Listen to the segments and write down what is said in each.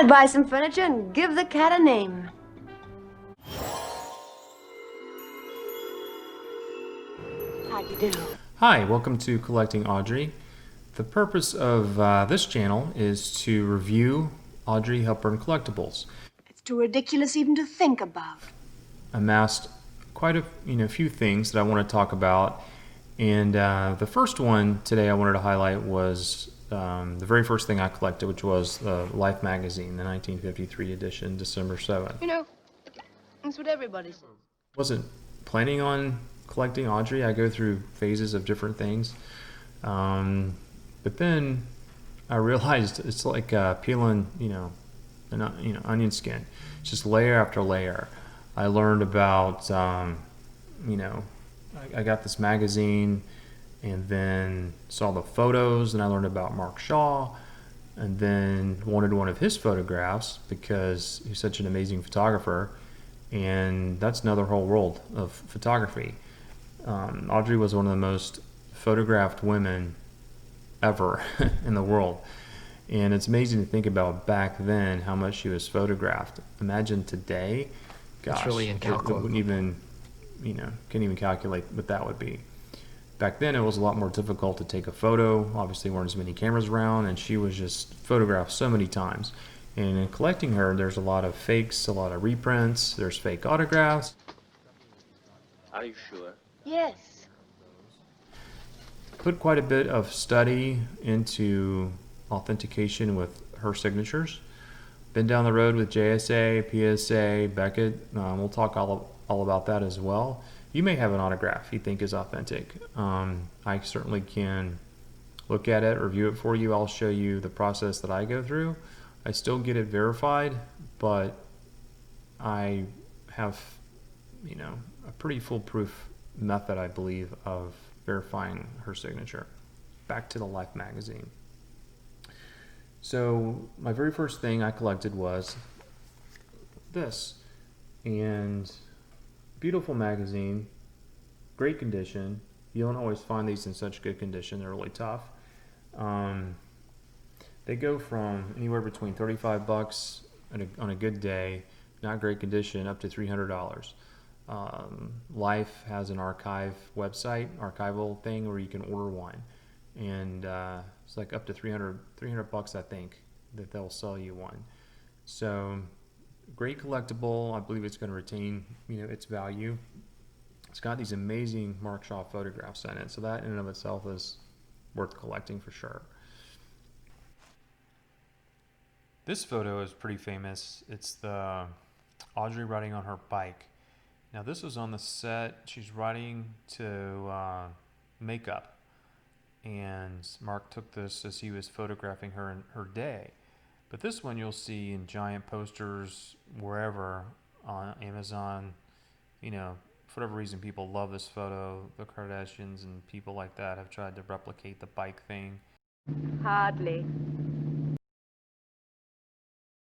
I'd buy some furniture and give the cat a name. How'd you do? Hi, welcome to Collecting Audrey. The purpose of this channel is to review Audrey Hepburn collectibles. It's too ridiculous even to think about. Amassed quite a few things that I want to talk about, and the first one today I wanted to highlight was the very first thing I collected, which was the Life magazine, the 1953 edition, December 7th. You know, that's what everybody says. Wasn't planning on collecting Audrey. I go through phases of different things, but then I realized it's like peeling, onion skin. It's just layer after layer. I learned about, I got this magazine, and then saw the photos, and I learned about Mark Shaw, and then wanted one of his photographs because he's such an amazing photographer, and that's another whole world of photography. Audrey was one of the most photographed women ever in the world, and it's amazing to think about back then how much she was photographed. Imagine today, gosh, it's really incalculable. It wouldn't even, can't even calculate what that would be. Back then, it was a lot more difficult to take a photo. Obviously, there weren't as many cameras around, and she was just photographed so many times. And in collecting her, there's a lot of fakes, a lot of reprints, there's fake autographs. Are you sure? Yes. Put quite a bit of study into authentication with her signatures. Been down the road with JSA, PSA, Beckett. We'll talk all about that as well. You may have an autograph you think is authentic. I certainly can look at it, review it for you. I'll show you the process that I go through. I still get it verified, but I have, a pretty foolproof method, I believe, of verifying her signature. Back to the Life magazine. So my very first thing I collected was this, and beautiful magazine, great condition. You don't always find these in such good condition. They're really tough. They go from anywhere between $35 on a good day, not great condition, up to $300. Life has an archival thing where you can order one, and it's like up to $300 I think that they'll sell you one. So great collectible. I believe it's going to retain its value. It's got these amazing Mark Shaw photographs in it, so that in and of itself is worth collecting for sure. This photo is pretty famous. It's the Audrey riding on her bike. Now this was on the set. She's riding to makeup, and Mark took this as he was photographing her in her day. But this one you'll see in giant posters wherever, on Amazon. For whatever reason, people love this photo. The Kardashians and people like that have tried to replicate the bike thing. Hardly.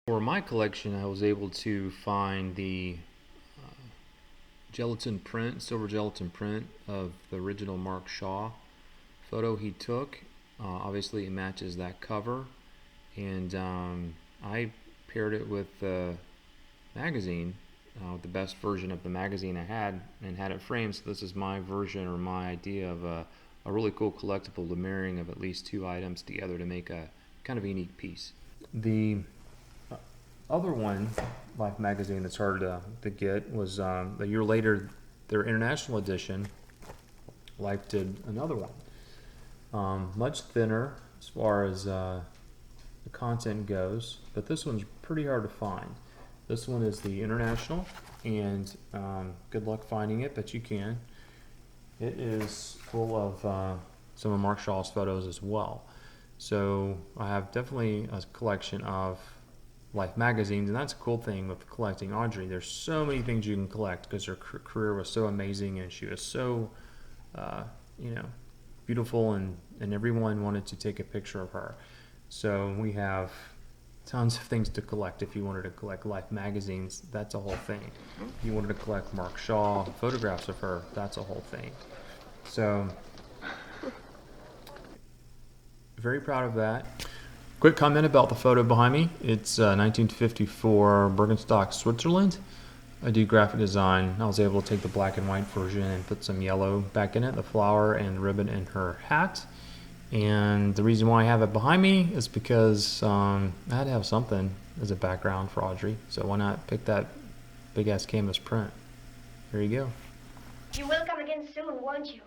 For my collection, I was able to find the silver gelatin print of the original Mark Shaw photo he took. Obviously, it matches that cover, and I paired it with the magazine, the best version of the magazine I had, and had it framed. So this is my version, or my idea of a really cool collectible, the marrying of at least two items together to make a kind of unique piece. The other one, Life magazine, that's hard to get was a year later, their international edition. Life did another one, much thinner as far as the content goes, but this one's pretty hard to find. This one is the international, and good luck finding it, but you can. It is full of some of Mark Shaw's photos as well. So I have definitely a collection of Life magazines, and that's a cool thing with collecting Audrey. There's so many things you can collect because her career was so amazing, and she was so beautiful, and everyone wanted to take a picture of her. So we have tons of things to collect. If you wanted to collect Life magazines, that's a whole thing. If you wanted to collect Mark Shaw photographs of her, that's a whole thing. So very proud of that. Quick comment about the photo behind me. It's 1954 Bergenstock, Switzerland. I do graphic design. I was able to take the black and white version and put some yellow back in it, the flower and the ribbon in her hat. And the reason why I have it behind me is because I had to have something as a background for Audrey. So why not pick that big ass canvas print? There you go. You will come again soon, won't you?